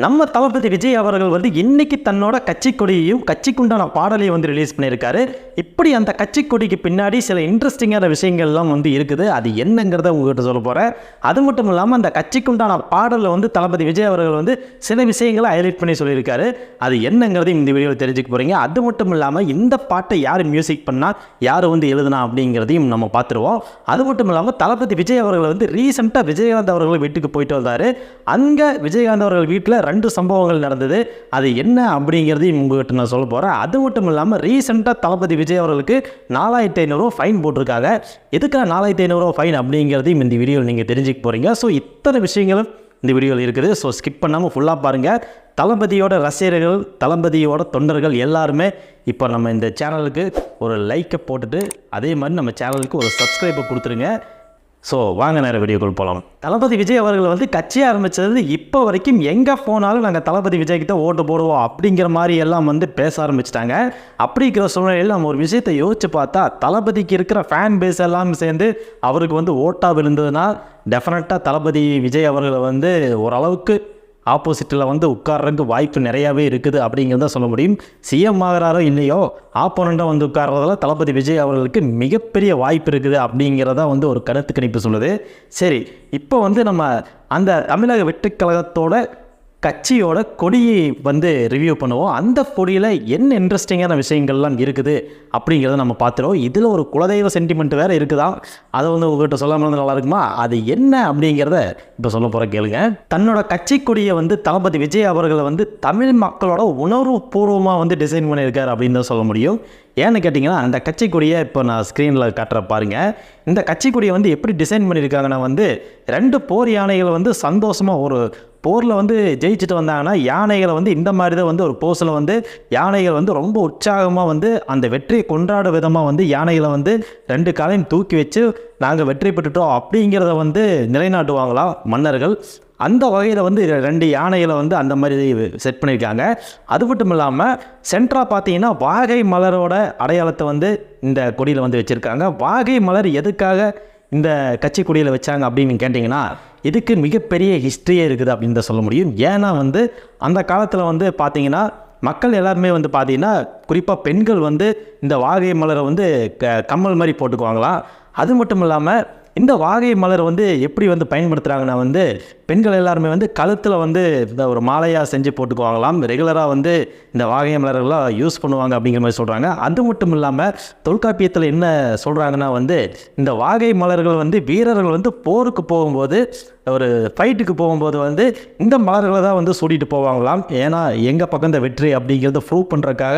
நம்ம தளபதி விஜய் அவர்கள் வந்து இன்னைக்கு தன்னோட கட்சி கொடியையும் கட்சிக்குண்டான பாடலையும் வந்து ரிலீஸ் பண்ணியிருக்காரு. இப்படி அந்த கட்சி கொடிக்கு பின்னாடி சில இன்ட்ரெஸ்டிங்கான விஷயங்கள்லாம் வந்து இருக்குது. அது என்னங்கிறத உங்ககிட்ட சொல்ல போகிறேன். அது மட்டும் இல்லாமல் அந்த கட்சிக்குண்டான பாடலில் வந்து தளபதி விஜய் அவர்கள் வந்து சில விஷயங்களை ஹைலைட் பண்ணி சொல்லியிருக்காரு. அது என்னங்கிறதையும் இந்த வீடியோவில் தெரிஞ்சுக்க போகிறீங்க. அது மட்டும் இல்லாமல் இந்த பாட்டை யார் மியூசிக் பண்ணால் யார் வந்து எழுதுனா அப்படிங்கிறதையும் நம்ம பார்த்துருவோம். அது மட்டும் இல்லாமல் தளபதி விஜய் அவர்கள் வந்து ரீசெண்டாக விஜயகாந்த் அவர்கள் வீட்டுக்கு போயிட்டு வந்தார். அங்கே விஜயகாந்த் அவர்கள் வீட்டில் 2 சம்பவங்கள் நடந்தது. அது என்ன அப்படிங்கிறதையும் உங்கள்கிட்ட நான் சொல்ல போகிறேன். அது மட்டும் இல்லாமல் ரீசெண்டாக தளபதி விஜய் அவர்களுக்கு 4500 ஃபைன் போட்டிருக்காங்க. எதுக்காக 4500 ஃபைன் அப்படிங்கிறதையும் இந்த வீடியோவில் நீங்கள் தெரிஞ்சுக்க போகிறீங்க. ஸோ இத்தனை விஷயங்களும் இந்த வீடியோவில் இருக்குது. ஸோ ஸ்கிப் பண்ணாமல் ஃபுல்லாக பாருங்கள். தளபதியோட ரசிகர்கள், தளபதியோட தொண்டர்கள் எல்லாருமே இப்போ நம்ம இந்த சேனலுக்கு ஒரு லைக்கை போட்டுட்டு அதே மாதிரி நம்ம சேனலுக்கு ஒரு சப்ஸ்கிரைபை கொடுத்துருங்க. ஸோ வாங்க நேரம் வீடியோக்குள் போகலாம். தளபதி விஜய் அவர்கள் வந்து கட்சி ஆரம்பித்தது இப்போ வரைக்கும் எங்கே போனாலும் நாங்கள் தளபதி விஜய்கிட்ட ஓட்டு போடுவோம் அப்படிங்கிற மாதிரி எல்லாம் வந்து பேச ஆரம்பிச்சிட்டாங்க. அப்படிங்கிற சூழ்நிலையில் நம்ம ஒரு விஷயத்தை யோசிச்சு பார்த்தா தளபதிக்கு இருக்கிற ஃபேன் பேஸ் எல்லாம் சேர்ந்து அவருக்கு வந்து ஓட்டாக விழுந்ததுன்னா டெஃபினட்டாக தளபதி விஜய் அவர்களை வந்து ஓரளவுக்கு ஆப்போசிட்டில் வந்து உட்கார்றதுக்கு வாய்ப்பு நிறையாவே இருக்குது அப்படிங்கிறத சொல்ல முடியும். சிஎம் ஆகிறாரோ இல்லையோ ஆப்போனண்ட்டாக வந்து உட்கார்றதால தளபதி விஜய் அவர்களுக்கு மிகப்பெரிய வாய்ப்பு இருக்குது அப்படிங்கிறத வந்து ஒரு கருத்து கணிப்பு சொல்லுது. சரி, இப்போ வந்து நம்ம அந்த தமிழக வெற்றிக் கழகத்தோட கட்சியோட கொடியை வந்து ரிவ்யூ பண்ணுவோம். அந்த கொடியில் என்ன இன்ட்ரெஸ்டிங்கான விஷயங்கள்லாம் இருக்குது அப்படிங்கிறத நம்ம பார்த்துருவோம். இதில் ஒரு குலதெய்வ சென்டிமெண்ட் வேறு இருக்குதா, அதை வந்து உங்கள்கிட்ட சொல்லாமல் நல்லா இருக்குமா, அது என்ன அப்படிங்கிறத இப்போ சொல்ல போகிற கேளுங்க. தன்னோட கட்சி கொடியை வந்து தளபதி விஜய் அவர்களை வந்து தமிழ் மக்களோட உணர்வு பூர்வமாக வந்து டிசைன் பண்ணியிருக்காரு அப்படின்னு தான் சொல்ல முடியும். ஏன்னு கேட்டிங்கன்னா அந்த கட்சி கொடியை இப்போ நான் ஸ்க்ரீனில் காட்டுற பாருங்கள். இந்த கட்சி கொடியை வந்து எப்படி டிசைன் பண்ணியிருக்காங்கன்னா வந்து 2 போர் யானைகளை வந்து சந்தோஷமாக ஒரு போரில் வந்து ஜெயிச்சுட்டு வந்தாங்கன்னா யானைகளை வந்து இந்த மாதிரி தான் வந்து ஒரு போஸில் வந்து யானைகள் வந்து ரொம்ப உற்சாகமாக வந்து அந்த வெற்றியை கொண்டாட விதமாக வந்து யானைகளை வந்து 2 காலையும் தூக்கி வச்சு நாங்கள் வெற்றி பெற்றுட்டோம் அப்படிங்கிறத வந்து நிலைநாட்டுவாங்களாம் மன்னர்கள். அந்த வகையில் வந்து 2 யானைகளை வந்து அந்த மாதிரி செட் பண்ணியிருக்காங்க. அது மட்டும் இல்லாமல் சென்ட்ராக பார்த்தீங்கன்னா வாகை மலரோட அடையாளத்தை வந்து இந்த கொடியில் வந்து வச்சுருக்காங்க. வாகை மலர் எதுக்காக இந்த கட்சி கொடியில் வச்சாங்க அப்படின்னு கேட்டிங்கன்னா இதுக்கு மிகப்பெரிய ஹிஸ்ட்ரியே இருக்குது அப்படின்னு தான் சொல்ல முடியும். ஏன்னா வந்து அந்த காலத்தில் வந்து பார்த்திங்கன்னா மக்கள் எல்லாருமே வந்து பார்த்திங்கன்னா குறிப்பாக பெண்கள் வந்து இந்த வாகை மலரை வந்து கம்மல் மாதிரி போட்டுக்குவாங்களாம். அது மட்டும் இல்லாமல் இந்த வாகை மலர் வந்து எப்படி வந்து பயன்படுத்துகிறாங்கன்னா வந்து பெண்கள் எல்லாருமே வந்து கழுத்தில் வந்து இந்த ஒரு மாலையாக செஞ்சு போட்டுக்குவாங்களாம். ரெகுலராக வந்து இந்த வாகை மலர்கள்லாம் யூஸ் பண்ணுவாங்க அப்படிங்கிற மாதிரி சொல்கிறாங்க. அது மட்டும் இல்லாமல் தொல்காப்பியத்தில் என்ன சொல்கிறாங்கன்னா வந்து இந்த வாகை மலர்கள் வந்து வீரர்கள் வந்து போருக்கு போகும்போது ஒரு ஃபைட்டுக்கு போகும்போது வந்து இந்த மலர்களை தான் வந்து சூடிட்டு போவாங்களாம். ஏன்னா எங்கள் பக்கம் இந்த வெற்றி அப்படிங்கிறத ப்ரூவ் பண்ணுறதுக்காக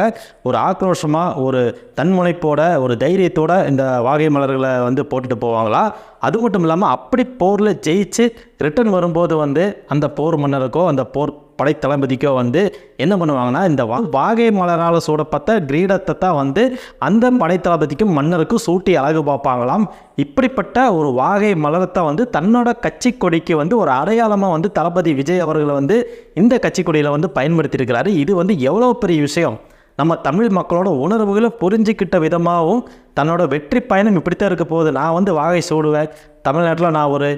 ஒரு ஆக்ரோஷமாக ஒரு தன்முனைப்போட ஒரு தைரியத்தோட இந்த வாகை மலர்களை வந்து போட்டுட்டு போவாங்களாம். அது மட்டும் இல்லாமல் அப்படி போரில் ஜெயிச்சு ரிட்டர்ன் வரும்போது வந்து அந்த போர் மன்னருக்கோ அந்த போர் படைத்தளபதிக்கோ வந்து என்ன பண்ணுவாங்கன்னா இந்த வாகை மலரால் சூடப்பட்ட கிரீடத்தை தான் வந்து அந்த படைத்தளபதிக்கும் மன்னருக்கும் சூட்டி அழகு பார்ப்பாங்களாம். இப்படிப்பட்ட ஒரு வாகை மலரத்தை வந்து தன்னோட கட்சி கொடிக்கு வந்து ஒரு அடையாளமாக வந்து தளபதி விஜய் அவர்களை வந்து இந்த கட்சி கொடியில் வந்து பயன்படுத்தியிருக்கிறாரு. இது வந்து எவ்வளோ பெரிய விஷயம். நம்ம தமிழ் மக்களோட உணர்வுகளை புரிஞ்சிக்கிட்ட விதமாகவும் தன்னோட வெற்றி பயணம் இப்படித்தான் இருக்க போகுது, நான் வந்து வாகை சூடுவேன், தமிழ்நாட்டில் நான் ஒரு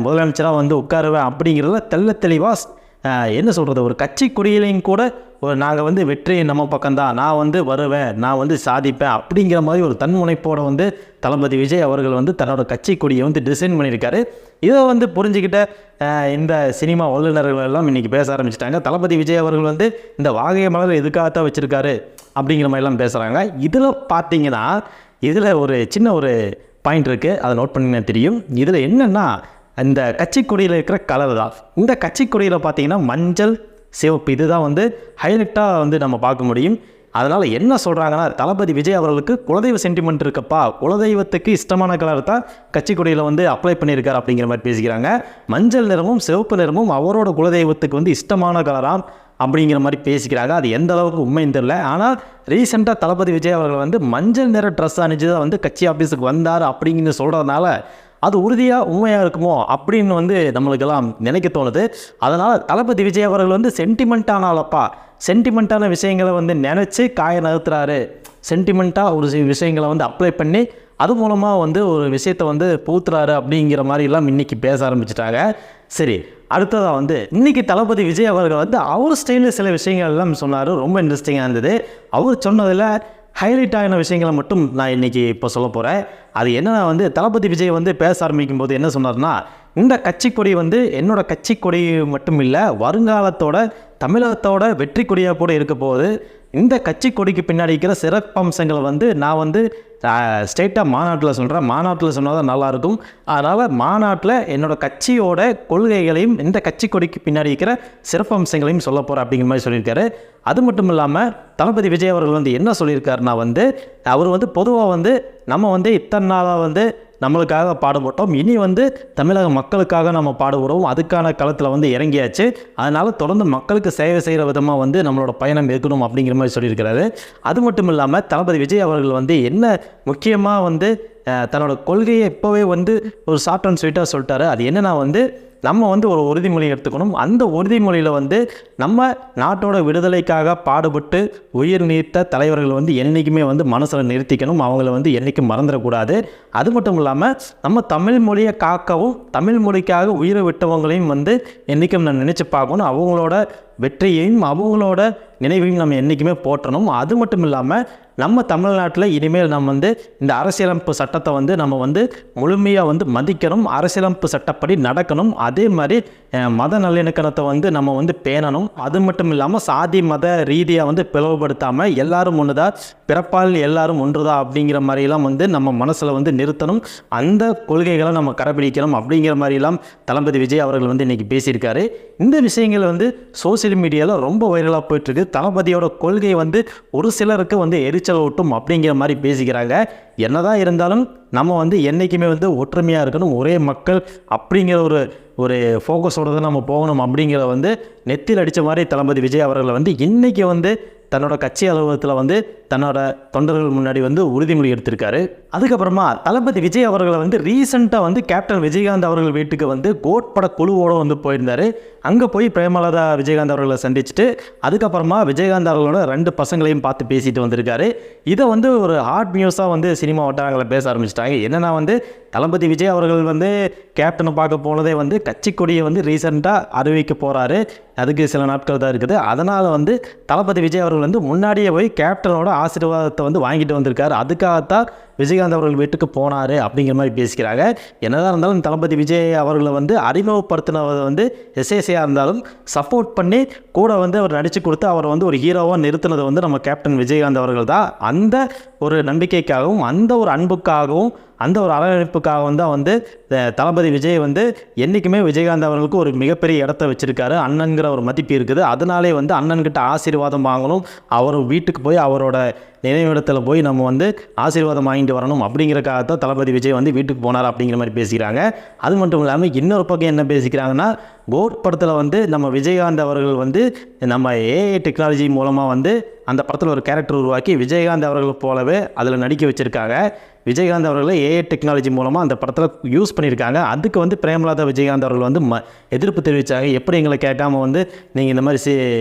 முதலமைச்சராக வந்து உட்காருவேன் அப்படிங்கிறத தெளிவாக என்ன சொல்கிறது, ஒரு கட்சி கொடியிலையும் கூட நாங்கள் வந்து வெற்றி நம்ம பக்கம்தான், நான் வந்து வருவேன், நான் வந்து சாதிப்பேன் அப்படிங்கிற மாதிரி ஒரு தன்முனைப்போடு வந்து தளபதி விஜய் அவர்கள் வந்து தன்னோட கட்சி கொடியை வந்து டிசைன் பண்ணியிருக்காரு. இதை வந்து புரிஞ்சுக்கிட்ட இந்த சினிமா வல்லுநர்கள் எல்லாம் இன்றைக்கி பேச ஆரம்பிச்சிட்டாங்க. தளபதி விஜய் அவர்கள் வந்து இந்த வாகை மலர் எதுக்காகத்தான் வச்சுருக்காரு அப்படிங்கிற மாதிரிலாம் பேசுகிறாங்க. இதில் பார்த்தீங்கன்னா இதில் ஒரு சின்ன ஒரு பாயிண்ட் இருக்குது, அதை நோட் பண்ணிங்கன்னா தெரியும். இதில் என்னென்னா இந்த கட்சி கொடியில் இருக்கிற கலர் தான். இந்த கட்சி கொடியில் பார்த்தீங்கன்னா மஞ்சள் சிவப்பு இதுதான் வந்து ஹைலைட்டாக வந்து நம்ம பார்க்க முடியும். அதனால் என்ன சொல்கிறாங்கன்னா தளபதி விஜய் அவர்களுக்கு குலதெய்வ சென்டிமெண்ட் இருக்கப்பா, குலதெய்வத்துக்கு இஷ்டமான கலர் தான் கட்சி கொடியில் வந்து அப்ளை பண்ணியிருக்காரு அப்படிங்கிற மாதிரி பேசிக்கிறாங்க. மஞ்சள் நிறமும் சிவப்பு நிறமும் அவரோட குலதெய்வத்துக்கு வந்து இஷ்டமான கலராம் அப்படிங்கிற மாதிரி பேசிக்கிறாங்க. அது எந்த அளவுக்கு உண்மைன்னு தெரியல. ஆனால் ரீசெண்டாக தளபதி விஜய் அவர்கள் வந்து மஞ்சள் நிற ட்ரெஸ் அணிஞ்சு தான் வந்து கட்சி ஆஃபீஸுக்கு வந்தார் அப்படிங்கிற சொல்கிறதுனால அது உறுதியாக உண்மையாக இருக்குமோ அப்படின்னு வந்து நம்மளுக்கெல்லாம் நினைக்க தோணுது. அதனால் தளபதி விஜய் அவர்கள் வந்து சென்டிமெண்ட்டானாலப்பா, சென்டிமெண்ட்டான விஷயங்களை வந்து நினச்சி காய நகர்த்துறாரு, சென்டிமெண்ட்டாக ஒரு விஷயங்களை வந்து அப்ளை பண்ணி அது மூலமாக வந்து ஒரு விஷயத்தை வந்து பூத்துறாரு அப்படிங்கிற மாதிரிலாம் இன்றைக்கி பேச ஆரம்பிச்சிட்டாங்க. சரி, அடுத்ததாக வந்து இன்னைக்கு தளபதி விஜய் அவர்கள் வந்து அவர் ஸ்டைலில் சில விஷயங்கள் எல்லாம் சொன்னார். ரொம்ப இன்ட்ரெஸ்டிங்காக இருந்தது. அவர் சொன்னதில் ஹைலைட் ஆகின விஷயங்களை மட்டும் நான் இன்றைக்கி இப்போ சொல்ல போகிறேன். அது என்னென்னா வந்து தளபதி விஜய் வந்து பேச ஆரம்பிக்கும் போது என்ன சொன்னார்னா, இந்த கட்சி கொடி வந்து என்னோட கட்சி கொடி மட்டும் இல்லை, வருங்காலத்தோட தமிழகத்தோட வெற்றி கொடியாக கூட இருக்க போகுது. இந்த கட்சி கொடிக்கு பின்னாடி இருக்கிற சிறப்பம்சங்களை வந்து நான் வந்து ஸ்டேட்டாக மாநாட்டில் சொல்கிறேன். மாநாட்டில் சொன்னால் தான் நல்லாயிருக்கும். அதனால் மாநாட்டில் என்னோடய கட்சியோட கொள்கைகளையும் இந்த கட்சி கொடிக்கு பின்னாடி இருக்கிற சிறப்பம்சங்களையும் சொல்ல போகிறேன் அப்படிங்கிற மாதிரி சொல்லியிருக்காரு. அது மட்டும் இல்லாமல் தளபதி விஜய் அவர்கள் வந்து என்ன சொல்லியிருக்காருன்னா வந்து, அவர் வந்து பொதுவாக வந்து நம்ம வந்து இத்தனை நாளாக வந்து நம்மளுக்காக பாடுபட்டோம், இனி வந்து தமிழக மக்களுக்காக நம்ம பாடுபடுவோம், அதுக்கான களத்தில் வந்து இறங்கியாச்சு, அதனால் தொடர்ந்து மக்களுக்கு சேவை செய்கிற விதமாக வந்து நம்மளோட பயணம் இருக்கணும் அப்படிங்கிற மாதிரி சொல்லியிருக்கிறாரு. அது மட்டும் இல்லாமல் தளபதி விஜய் அவர்கள் வந்து என்ன முக்கியமாக வந்து தன்னோட கொள்கையை இப்போவே வந்து ஒரு ஷார்ட் அண்ட் ஸ்வீட்டாக சொல்லிட்டாரு. அது என்னென்னா வந்து நம்ம வந்து ஒரு உறுதிமொழி எடுத்துக்கணும். அந்த உறுதிமொழியில் வந்து நம்ம நாட்டோட விடுதலைக்காக பாடுபட்டு உயிர் நீத்த தலைவர்கள் வந்து என்றைக்குமே வந்து மனசில் நிறுத்திக்கணும், அவங்கள வந்து என்றைக்கும் மறந்துடக்கூடாது. அது மட்டும் இல்லாமல் நம்ம தமிழ் மொழியை காக்கவும் தமிழ் மொழிக்காக உயிரை விட்டவங்களையும் வந்து என்றைக்கும் நான் நினச்சி பார்க்கணும். அவங்களோட வெற்றியையும் அவங்களோட நினைவையும் நம்ம என்றைக்குமே போற்றணும். அது மட்டும் இல்லாமல் நம்ம தமிழ்நாட்டில் இனிமேல் நம்ம வந்து இந்த அரசியலமைப்பு சட்டத்தை வந்து நம்ம வந்து முழுமையாக வந்து மதிக்கணும், அரசியலமைப்பு சட்டப்படி நடக்கணும். அதே மாதிரி மத நல்லிணக்கணத்தை வந்து நம்ம வந்து பேணணும். அது மட்டும் இல்லாமல் சாதி மத ரீதியாக வந்து பிளவுபடுத்தாமல் எல்லாரும் ஒன்று தான், பிறப்பால் எல்லாரும் ஒன்று தான் அப்படிங்கிற மாதிரிலாம் வந்து நம்ம மனசில் வந்து நிறுத்தணும். அந்த கொள்கைகளை நம்ம கடைபிடிக்கணும் அப்படிங்கிற மாதிரிலாம் தளபதி விஜய் அவர்கள் வந்து இன்றைக்கி பேசியிருக்காரு. இந்த விஷயங்கள் வந்து சோசியல் மீடியாவில் ரொம்ப வைரலாக போயிட்டுருக்கு. தளபதியோட கொள்கை வந்து ஒரு சிலருக்கு வந்து எரிச்சல் ஊட்டும் அப்படிங்கிற மாதிரி பேசிக்கிறாங்க. என்னதான் இருந்தாலும் நம்ம வந்து என்றைக்குமே வந்து ஒற்றுமையாக இருக்கணும், ஒரே மக்கள் அப்படிங்கிற ஒரு ஃபோக்கஸோடு தான் நம்ம போகணும் அப்படிங்கிற வந்து நெத்தியில் அடித்த மாதிரி தளபதி விஜய் அவர்களை வந்து இன்றைக்கி வந்து தன்னோட கட்சி அலுவலகத்தில் வந்து தன்னோட தொண்டர்கள் முன்னாடி வந்து உறுதிமொழி எடுத்திருக்காரு. அதுக்கப்புறமா தளபதி விஜய் அவர்களை வந்து ரீசெண்டாக வந்து கேப்டன் விஜயகாந்த் அவர்கள் வீட்டுக்கு வந்து கோட் பட குழுவோடு வந்து போயிருந்தார். அங்கே போய் பிரேமலதா விஜயகாந்த் அவர்களை சந்திச்சுட்டு அதுக்கப்புறமா விஜயகாந்த் அவர்களோட 2 பசங்களையும் பார்த்து பேசிட்டு வந்திருக்காரு. இதை வந்து ஒரு ஹாட் நியூஸாக வந்து சினிமா வட்டாரங்களை பேச ஆரம்பிச்சிட்டாங்க. என்னென்னா வந்து தளபதி விஜய் அவர்கள் வந்து கேப்டனை பார்க்க போனதே வந்து கட்சி கொடியை வந்து ரீசெண்டாக அறிவிக்க போகிறாரு. அதுக்கு சில நாட்கள் தான் இருக்குது. அதனால் வந்து தளபதி விஜய் அவர்கள் வந்து முன்னாடியே போய் கேப்டனோட ஆசீர்வாதத்தை வந்து வாங்கிட்டு வந்திருக்காரு. அதுக்காகத்தான் விஜயகாந்த் அவர்கள் வீட்டுக்கு போனார் அப்படிங்கிற மாதிரி பேசிக்கிறாங்க. என்னதான் இருந்தாலும் தளபதி விஜய் அவர்களை வந்து அறிமுகப்படுத்தினவர் வந்து எஸ்ஏசியாக இருந்தாலும் சப்போர்ட் பண்ணி கூட வந்து அவர் நடித்து கொடுத்து அவரை வந்து ஒரு ஹீரோவாக நிறுத்தினது வந்து நம்ம கேப்டன் விஜயகாந்த் அவர்கள் தான். அந்த ஒரு நம்பிக்கைக்காகவும் அந்த ஒரு அன்புக்காகவும் அந்த ஒரு அரவணைப்புக்காகவும் தான் வந்து தளபதி விஜய் வந்து என்றைக்குமே விஜயகாந்த் அவர்களுக்கு ஒரு மிகப்பெரிய இடத்த வச்சுருக்காரு. அண்ணன்கிற ஒரு மதிப்பு இருக்குது. அதனாலே வந்து அண்ணன்கிட்ட ஆசீர்வாதம் வாங்கணும், அவர் வீட்டுக்கு போய் அவரோட நினைவிடத்தில் போய் நம்ம வந்து ஆசீர்வாதம் வாங்கிட்டு வரணும் அப்படிங்கிறக்காகத்தான் தளபதி விஜய் வந்து வீட்டுக்கு போனார் அப்படிங்கிற மாதிரி பேசிக்கிறாங்க. அது மட்டும் இல்லாமல் இன்னொரு பக்கம் என்ன பேசிக்கிறாங்கன்னா, கோட் படத்தில் வந்து நம்ம விஜயகாந்த் அவர்கள் வந்து நம்ம ஏஐ டெக்னாலஜி மூலமாக வந்து அந்த படத்தில் ஒரு கேரக்டர் உருவாக்கி விஜயகாந்த் அவர்கள் போலவே அதில் நடிக்க வச்சுருக்காங்க. விஜயகாந்த் அவர்களை ஏஐ டெக்னாலஜி மூலமாக அந்த படத்தில் யூஸ் பண்ணியிருக்காங்க. அதுக்கு வந்து பிரேமலதா விஜயகாந்த் அவர்கள் வந்து எதிர்ப்பு தெரிவித்தாங்க. எப்படி எங்களை கேட்காமல் வந்து நீங்கள் இந்த மாதிரி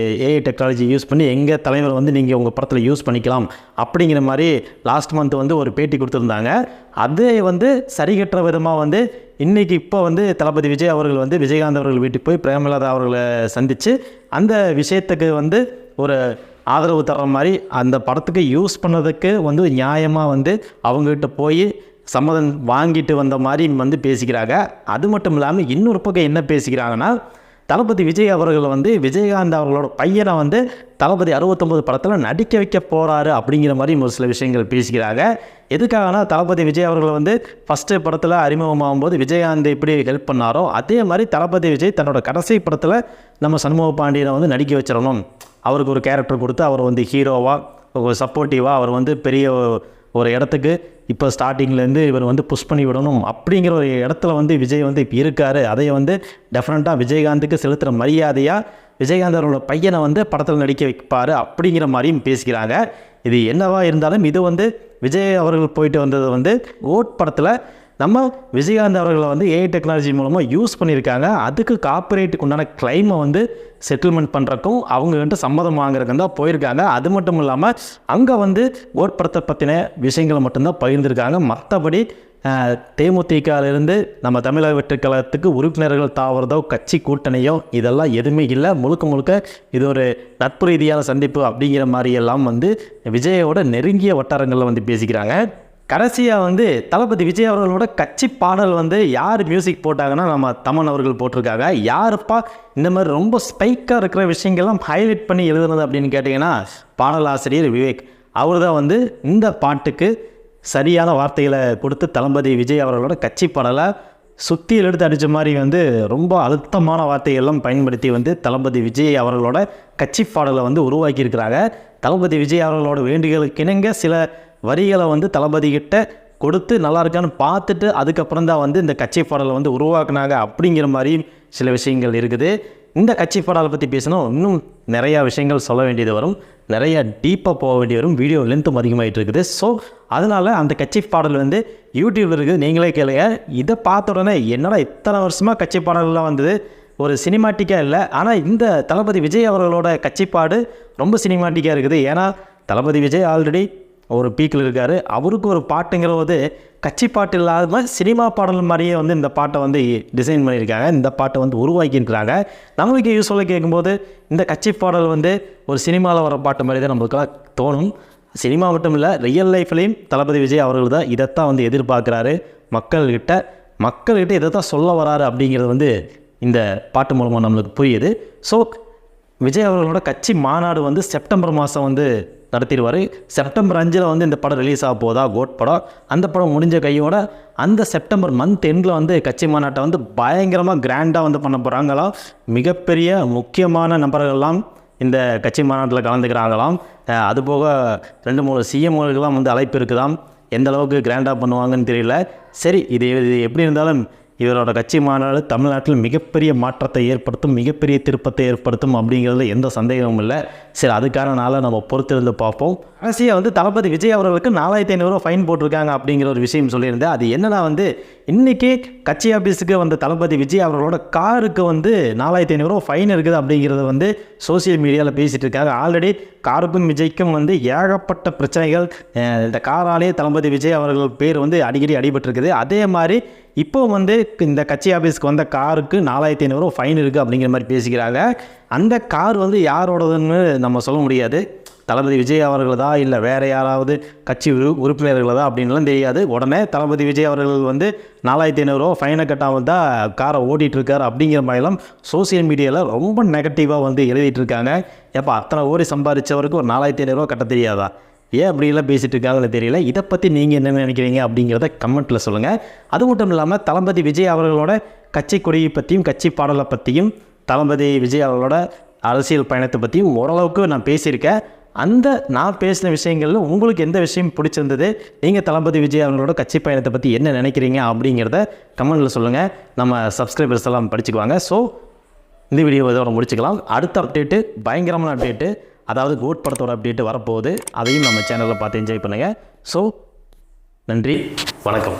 ஏஐ டெக்னாலஜி யூஸ் பண்ணி எங்கள் தலைவர் வந்து நீங்கள் உங்கள் படத்தில் யூஸ் பண்ணிக்கலாம் அப்படிங்கிற மாதிரி லாஸ்ட் மந்த் வந்து ஒரு பேட்டி கொடுத்துருந்தாங்க. அதை வந்து சரிகட்டுற விதமாக வந்து இன்றைக்கி இப்போ வந்து தளபதி விஜய் அவர்கள் வந்து விஜயகாந்த் அவர்கள் வீட்டுக்கு போய் பிரேமலதா அவர்களை சந்தித்து அந்த விஷயத்துக்கு வந்து ஒரு ஆதரவு தர்ற மாதிரி அந்த படத்துக்கு யூஸ் பண்ணதுக்கு வந்து நியாயமாக வந்து அவங்ககிட்ட போய் சம்மதம் வாங்கிட்டு வந்த மாதிரி வந்து பேசிக்கிறாங்க. அது மட்டும் இல்லாமல் இன்னொரு பக்கம் என்ன பேசிக்கிறாங்கன்னா, தளபதி விஜய் அவர்கள் வந்து விஜயகாந்த் அவர்களோட பையனை வந்து தளபதி 69 படத்தில் நடிக்க வைக்க போகிறாரு அப்படிங்கிற மாதிரி ஒரு சில விஷயங்கள் பேசிக்கிறாங்க. எதுக்காகனா, தளபதி விஜய் அவர்கள் வந்து ஃபஸ்ட்டு படத்தில் அறிமுகமாகும் போது விஜயகாந்த் எப்படி ஹெல்ப் பண்ணாரோ அதே மாதிரி தளபதி விஜய் தன்னோட கடைசி படத்தில் நம்ம சண்முக பாண்டியனை வந்து நடிக்க வச்சிடணும், அவருக்கு ஒரு கேரக்டர் கொடுத்து அவர் வந்து ஹீரோவாக ஒரு சப்போர்ட்டிவாக அவர் வந்து பெரிய ஒரு இடத்துக்கு இப்போ ஸ்டார்டிங்லேருந்து இவர் வந்து புஷ் பண்ணி விடணும் அப்படிங்கிற ஒரு இடத்துல வந்து விஜய் வந்து இப்போ இருக்கார். அதை வந்து டெஃபினட்டாக விஜயகாந்துக்கு செலுத்துகிற மரியாதையாக விஜயகாந்த் அவரோட பையனை வந்து படத்தில் நடிக்க வைப்பார் அப்படிங்கிற மாதிரியும் பேசிக்கிறாங்க. இது என்னவா இருந்தாலும் இது வந்து விஜய் அவர்கள் போயிட்டு வந்தது வந்து ஓட் படத்தில் நம்ம விஜயகாந்த் அவர்களை வந்து ஏஐ டெக்னாலஜி மூலமாக யூஸ் பண்ணியிருக்காங்க. அதுக்கு காப்பிரைட்டுக்கு உண்டான கிளைமை வந்து செட்டில்மெண்ட் பண்ணுறக்கும் அவங்ககிட்ட சம்மதம் வாங்குறதுக்கு தான் போயிருக்காங்க. அது மட்டும் இல்லாமல் அங்கே வந்து ஓட் படத்தை பற்றின விஷயங்களை மட்டும்தான் பகிர்ந்துருக்காங்க. மற்றபடி தேமுதிகவிலிருந்து நம்ம தமிழக வெற்றிக் கழகத்துக்கு உறுப்பினர்கள் தாவறதோ கட்சி கூட்டணியோ இதெல்லாம் எதுவுமே இல்லை. முழுக்க இது ஒரு நட்பு ரீதியான சந்திப்பு அப்படிங்கிற மாதிரியெல்லாம் வந்து விஜயோட நெருங்கிய வட்டாரங்களில் வந்து பேசிக்கிறாங்க. கடைசியாக வந்து தளபதி விஜய் அவர்களோட கட்சி பாடல் வந்து யார் மியூசிக் போட்டாங்கன்னா நம்ம தமன் அவர்கள் போட்டிருக்காங்க. யாருப்பா இந்த மாதிரி ரொம்ப ஸ்பைக்காக இருக்கிற விஷயங்கள்லாம் ஹைலைட் பண்ணி எழுதுனது அப்படின்னு கேட்டிங்கன்னா பாடலாசிரியர் விவேக். அவர் தான் வந்து இந்த பாட்டுக்கு சரியான வார்த்தைகளை கொடுத்து தளபதி விஜய் அவர்களோட கட்சி பாடலை சுத்தியில் எடுத்து அடித்த மாதிரி வந்து ரொம்ப அழுத்தமான வார்த்தைகள்லாம் பயன்படுத்தி வந்து தளபதி விஜய் அவர்களோட கட்சி பாடலை வந்து உருவாக்கியிருக்கிறாங்க. தளபதி விஜய் அவர்களோட வேண்டுகளுக்கு இணங்க சில வரிகளை வந்து தளபதிக்கிட்ட கொடுத்து நல்லா இருக்கான்னு பார்த்துட்டு அதுக்கப்புறம் தான் வந்து இந்த கட்சி பாடலை வந்து உருவாக்குனாங்க அப்படிங்கிற மாதிரி சில விஷயங்கள் இருக்குது. இந்த கட்சி பாடலை பற்றி பேசினா இன்னும் நிறையா விஷயங்கள் சொல்ல வேண்டியது வரும், நிறைய டீப்பாக போக வேண்டி வரும், வீடியோ லென்த்தும் அதிகமாகிட்டு இருக்குது. ஸோ அதனால் அந்த கட்சி பாடல் வந்து யூடியூப்பில் இருக்குது, நீங்களே கேளுங்க. இதை பார்த்த உடனே என்னடா இத்தனை வருஷமாக கட்சி பாடல்லாம் வந்தது, ஒரு சினிமாட்டிக்காக இல்லை, ஆனால் இந்த தளபதி விஜய் அவர்களோட கட்சிப்பாடு ரொம்ப சினிமாட்டிக்காக இருக்குது. ஏன்னா தளபதி விஜய் ஆல்ரெடி ஒரு பீக்கில் இருக்கார். அவருக்கு ஒரு பாட்டுங்கிறது கட்சி பாட்டு இல்லாத சினிமா பாடல் மாதிரியே வந்து இந்த பாட்டை வந்து டிசைன் பண்ணியிருக்காங்க, இந்த பாட்டை வந்து உருவாக்கியிருக்கிறாங்க. நம்மளுக்கு யூஸ்வலாக கேட்கும்போது இந்த கட்சி பாடல் வந்து ஒரு சினிமாவில் வர பாட்டு மாதிரி தான் நம்மளுக்கெல்லாம் தோணும். சினிமா மட்டும் இல்லை, ரியல் லைஃப்லேயும் தளபதி விஜய் அவர்கள் தான் இதைத்தான் வந்து எதிர்பார்க்குறாரு மக்கள்கிட்ட இதை தான் சொல்ல வராரு அப்படிங்கிறது வந்து இந்த பாட்டு மூலமாக நம்மளுக்கு புரியுது. ஸோ விஜய் அவர்களோட கட்சி மாநாடு வந்து செப்டம்பர் மாதம் வந்து நடத்திடுவார். செப்டம்பர் 5 வந்து இந்த படம் ரிலீஸ் ஆக போதா, கோட் படம். அந்த படம் முடிஞ்ச கையோட அந்த செப்டம்பர் மந்த் எண்டில் வந்து கட்சி மாநாட்டை வந்து பயங்கரமாக கிராண்டாக வந்து பண்ண போகிறாங்களாம். மிகப்பெரிய முக்கியமான நபர்கள்லாம் இந்த கட்சி மாநாட்டில் கலந்துக்கிறாங்களாம். அதுபோக 2-3 சிஎம்களுக்கெல்லாம் வந்து அழைப்பு இருக்குதாம். எந்த அளவுக்கு கிராண்டாக பண்ணுவாங்கன்னு தெரியல. சரி, இது எப்படி இருந்தாலும் இவரோட கட்சி மாநாடு தமிழ்நாட்டில் மிகப்பெரிய மாற்றத்தை ஏற்படுத்தும், மிகப்பெரிய திருப்பத்தை ஏற்படுத்தும் அப்படிங்கிறதுல எந்த சந்தேகமும் இல்லை. சரி, அதுக்கான நாளை நம்ம பொறுத்திருந்து பார்ப்போம். கடைசியாக வந்து தளபதி விஜய் அவர்களுக்கு 4500 ஃபைன் போட்டிருக்காங்க அப்படிங்கிற ஒரு விஷயம் சொல்லியிருந்தேன். அது என்னன்னா வந்து இன்றைக்கி கட்சி ஆஃபீஸுக்கு வந்த தளபதி விஜய் அவர்களோட காருக்கு வந்து 4500 ஃபைன் இருக்குது அப்படிங்கிறத வந்து சோசியல் மீடியாவில் பேசிகிட்டு இருக்காங்க. ஆல்ரெடி காருக்கும் விஜய்க்கும் வந்து ஏகப்பட்ட பிரச்சனைகள், இந்த காராலே தளபதி விஜய் அவர்கள் பேர் வந்து அடிக்கடி அடிபட்டிருக்குது. அதே மாதிரி இப்போ வந்து இந்த கட்சி ஆஃபீஸ்க்கு வந்த காருக்கு 4500 ஃபைன் இருக்குது அப்படிங்கிற மாதிரி பேசிக்கிறாங்க. அந்த கார் வந்து யாரோடதுன்னு நம்ம சொல்ல முடியாது. தளபதி விஜய் அவர்களதா இல்லை வேறு யாராவது கட்சி உறுப்பினர்களதா அப்படின்லாம் தெரியாது. உடனே தளபதி விஜய் அவர்கள் வந்து 4500 ஃபைனை கட்டாமல் தான் காரை ஓட்டிகிட்ருக்கார் அப்படிங்கிற மாதிரிலாம் சோசியல் மீடியாவில் ரொம்ப நெகட்டிவாக வந்து எழுதிட்டு இருக்காங்க. எப்போ அத்தனை ஓடி சம்பாதிச்சவருக்கு ஒரு 4500 கட்ட தெரியாதா? ஏன் அப்படிலாம் பேசிகிட்டு இருக்காங்கன்னு தெரியல. இதை பற்றி நீங்கள் என்ன நினைக்கிறீங்க அப்படிங்கிறத கமெண்ட்டில் சொல்லுங்கள். அது மட்டும் இல்லாமல் தளபதி விஜய் அவர்களோட கட்சி கொடியை பற்றியும் கட்சி பாடலை பற்றியும் தளபதி விஜய் அவர்களோட அரசியல் பயணத்தை பற்றியும் ஓரளவுக்கு நான் பேசியிருக்கேன். அந்த நான் பேசின விஷயங்களில் உங்களுக்கு எந்த விஷயம் பிடிச்சிருந்தது, நீங்கள் தளபதி விஜய் அவர்களோட கட்சி பயணத்தை பற்றி என்ன நினைக்கிறீங்க அப்படிங்கிறத கமெண்ட்டில் சொல்லுங்கள். நம்ம சப்ஸ்கிரைபர்ஸ் எல்லாம் படிச்சுக்குவாங்க. ஸோ இந்த வீடியோ இதோட முடிச்சுக்கலாம். அடுத்த அப்டேட்டு பயங்கரமான அப்டேட்டு, அதாவது கோட் படத்தோட அப்டேட்டு வரப்போகுது. அதையும் நம்ம சேனலில் பார்த்து என்ஜாய் பண்ணுங்கள். ஸோ நன்றி, வணக்கம்.